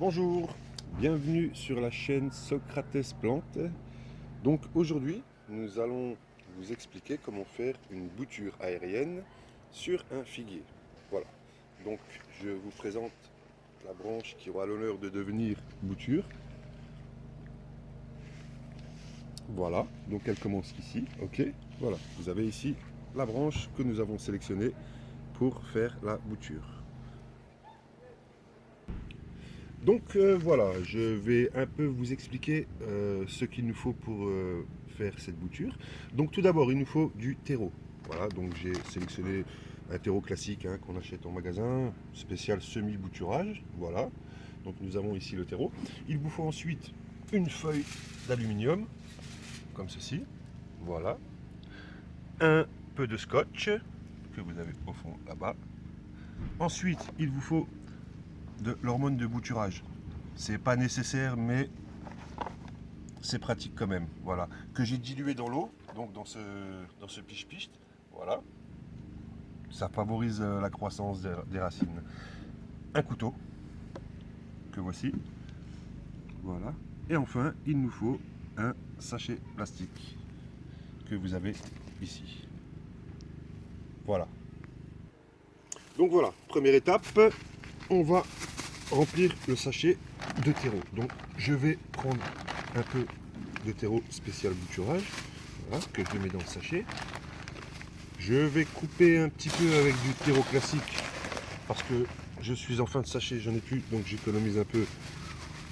Bonjour, bienvenue sur la chaîne Socrates Plante. Donc aujourd'hui, nous allons vous expliquer comment faire une bouture aérienne sur un figuier. Voilà, donc je vous présente la branche qui aura l'honneur de devenir bouture. Voilà, donc elle commence ici, ok. Voilà, vous avez ici la branche que nous avons sélectionnée pour faire la bouture. Donc voilà, je vais un peu vous expliquer ce qu'il nous faut pour faire cette bouture. Donc tout d'abord, il nous faut du terreau. Voilà, donc j'ai sélectionné un terreau classique hein, qu'on achète en magasin, spécial semi-bouturage. Voilà, donc nous avons ici le terreau. Il vous faut ensuite une feuille d'aluminium, comme ceci. Voilà. Un peu de scotch, que vous avez au fond là-bas. Ensuite, il vous faut de l'hormone de bouturage. C'est pas nécessaire, mais c'est pratique quand même. Voilà. Que j'ai dilué dans l'eau, donc dans ce piche-piche. Voilà. Ça favorise la croissance des racines. Un couteau, que voici. Voilà. Et enfin, il nous faut un sachet plastique que vous avez ici. Voilà. Donc voilà, première étape, on va remplir le sachet de terreau. Donc je vais prendre un peu de terreau spécial bouturage, voilà, que je mets dans le sachet. Je vais couper un petit peu avec du terreau classique parce que je suis en fin de sachet, j'en ai plus, donc j'économise un peu.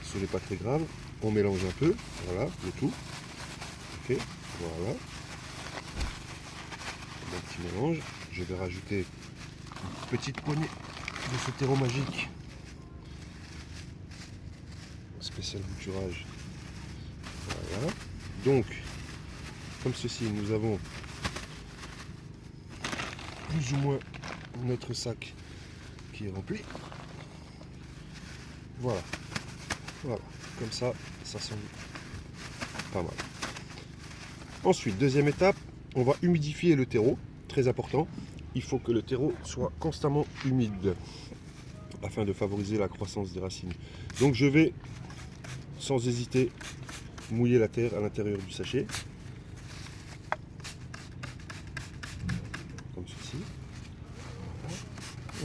Ce n'est pas très grave. On mélange un peu, voilà, le tout. Ok, voilà. Un petit mélange. Je vais rajouter une petite poignée de ce terreau magique spécial bouturage. Voilà. Donc, comme ceci, nous avons plus ou moins notre sac qui est rempli. Voilà. Voilà. Comme ça, ça semble pas mal. Ensuite, deuxième étape, on va humidifier le terreau. Très important. Il faut que le terreau soit constamment humide afin de favoriser la croissance des racines. Donc je vais, sans hésiter, mouiller la terre à l'intérieur du sachet. Comme ceci.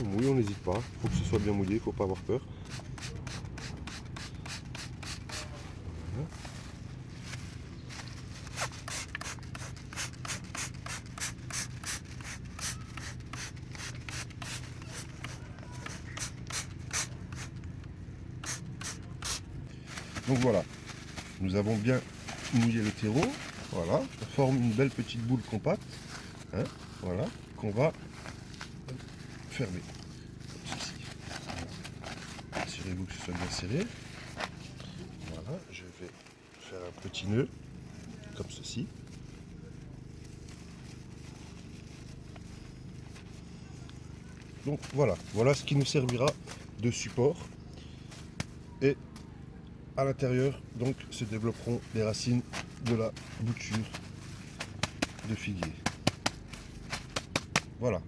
On mouille, on n'hésite pas. Il faut que ce soit bien mouillé, il ne faut pas avoir peur. Voilà. Donc voilà, nous avons bien mouillé le terreau. Voilà, on forme une belle petite boule compacte. Hein, voilà, qu'on va fermer. Comme ceci. Assurez-vous que ce soit bien serré. Voilà, je vais faire un petit nœud, comme ceci. Donc voilà, voilà ce qui nous servira de support. Et à l'intérieur, donc, se développeront les racines de la bouture de figuier. Voilà.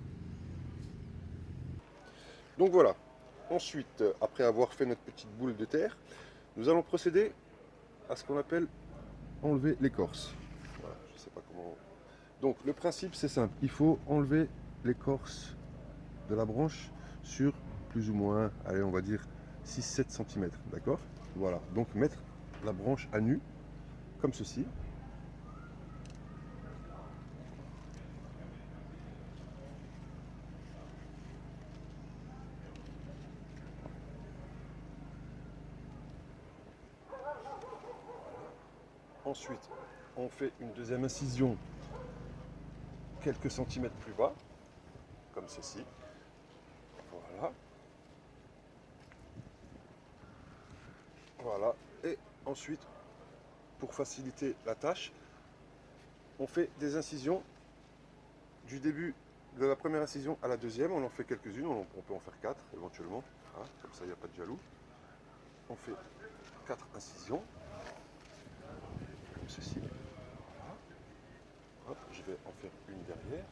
Donc voilà. Ensuite, après avoir fait notre petite boule de terre, nous allons procéder à ce qu'on appelle enlever l'écorce. Voilà, je sais pas comment. Donc le principe c'est simple, il faut enlever l'écorce de la branche sur plus ou moins, allez on va dire 6-7 cm, d'accord. Voilà, donc mettre la branche à nu, comme ceci. Ensuite, on fait une deuxième incision quelques centimètres plus bas, comme ceci. Voilà. Voilà. Et ensuite, pour faciliter la tâche, on fait des incisions du début de la première incision à la deuxième. On en fait quelques-unes, on peut en faire 4 éventuellement. Hein, comme ça, il n'y a pas de jaloux. On fait 4 incisions, comme ceci. Voilà. Hop, je vais en faire une derrière.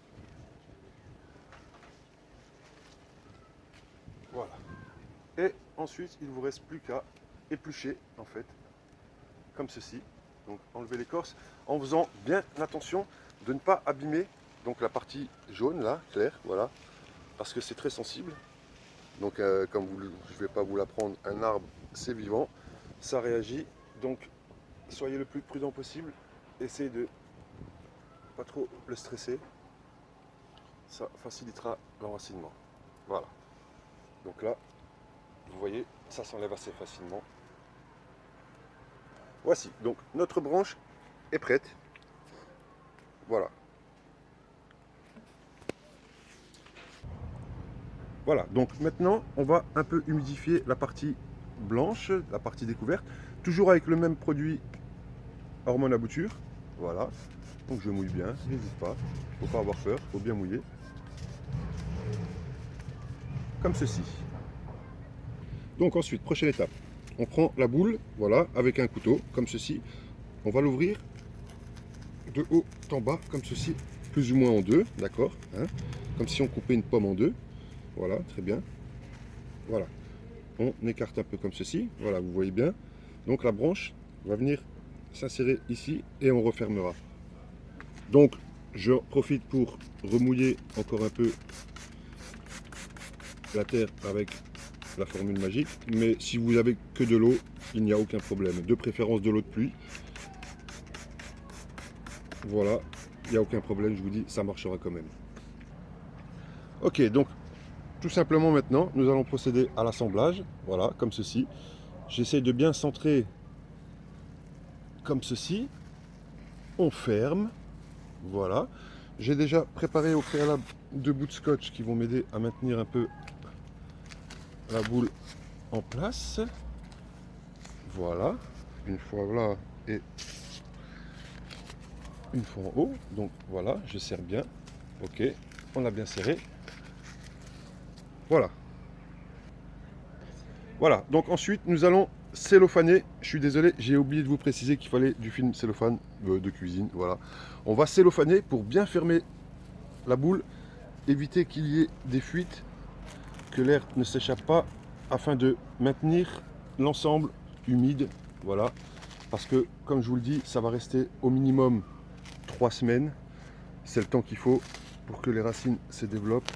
Voilà. Et ensuite, il ne vous reste plus qu'à éplucher, en fait, comme ceci. Donc, enlever l'écorce en faisant bien attention de ne pas abîmer donc la partie jaune, là, claire, voilà, parce que c'est très sensible. Donc, comme je ne vais pas vous l'apprendre, un arbre, c'est vivant, ça réagit. Donc, soyez le plus prudent possible. Essayez de pas trop le stresser. Ça facilitera l'enracinement. Voilà. Donc là, vous voyez, ça s'enlève assez facilement. Voici, donc notre branche est prête. Voilà. Voilà, donc maintenant, on va un peu humidifier la partie blanche, la partie découverte, toujours avec le même produit hormone à bouture. Voilà, donc je mouille bien, n'hésite pas, faut pas avoir peur, faut bien mouiller. Comme ceci. Donc ensuite, prochaine étape, on prend la boule, voilà, avec un couteau, comme ceci. On va l'ouvrir de haut en bas, comme ceci, plus ou moins en deux, d'accord, hein, comme si on coupait une pomme en deux. Voilà, très bien. Voilà. On écarte un peu comme ceci. Voilà, vous voyez bien. Donc la branche va venir s'insérer ici et on refermera. Donc je profite pour remouiller encore un peu la terre avec la formule magique. Mais si vous avez que de l'eau, il n'y a aucun problème. De préférence de l'eau de pluie. Voilà, il n'y a aucun problème, je vous dis, ça marchera quand même. Ok, donc tout simplement maintenant, nous allons procéder à l'assemblage. Voilà, comme ceci. J'essaie de bien centrer comme ceci. On ferme. Voilà. J'ai déjà préparé au préalable 2 bouts de scotch qui vont m'aider à maintenir un peu la boule en place. Voilà. Une fois là et une fois en haut. Donc voilà, je serre bien. Ok, on a bien serré. Voilà. Voilà, donc ensuite nous allons cellophaner. Je suis désolé, j'ai oublié de vous préciser qu'il fallait du film cellophane de cuisine. Voilà. On va cellophaner pour bien fermer la boule, éviter qu'il y ait des fuites, que l'air ne s'échappe pas, afin de maintenir l'ensemble humide. Voilà. Parce que, comme je vous le dis, ça va rester au minimum 3 semaines. C'est le temps qu'il faut pour que les racines se développent.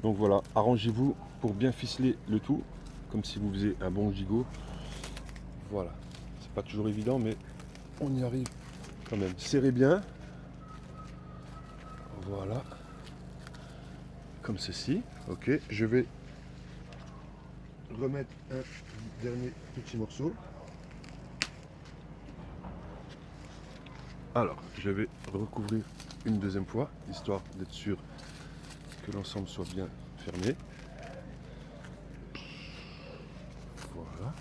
Donc voilà, arrangez-vous pour bien ficeler le tout, comme si vous faisiez un bon gigot. Voilà, c'est pas toujours évident, mais on y arrive quand même. Serrez bien. Voilà. Comme ceci. Ok, je vais remettre un dernier petit morceau. Alors, je vais recouvrir une deuxième fois, histoire d'être sûr que l'ensemble soit bien fermé. Voilà.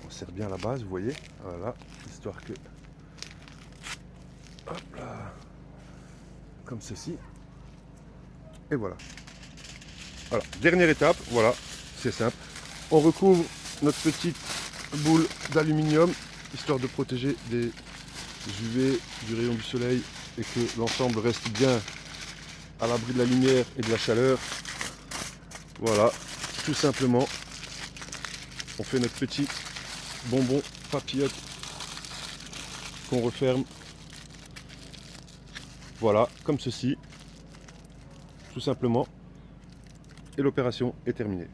On serre bien la base, vous voyez. Voilà, histoire que... Hop là. Comme ceci. Et voilà. Voilà, dernière étape, voilà, c'est simple. On recouvre notre petite boule d'aluminium, histoire de protéger des UV, du rayon du soleil, et que l'ensemble reste bien à l'abri de la lumière et de la chaleur. Voilà, tout simplement, on fait notre petit bonbon papillote qu'on referme. Voilà, comme ceci, tout simplement. Et l'opération est terminée.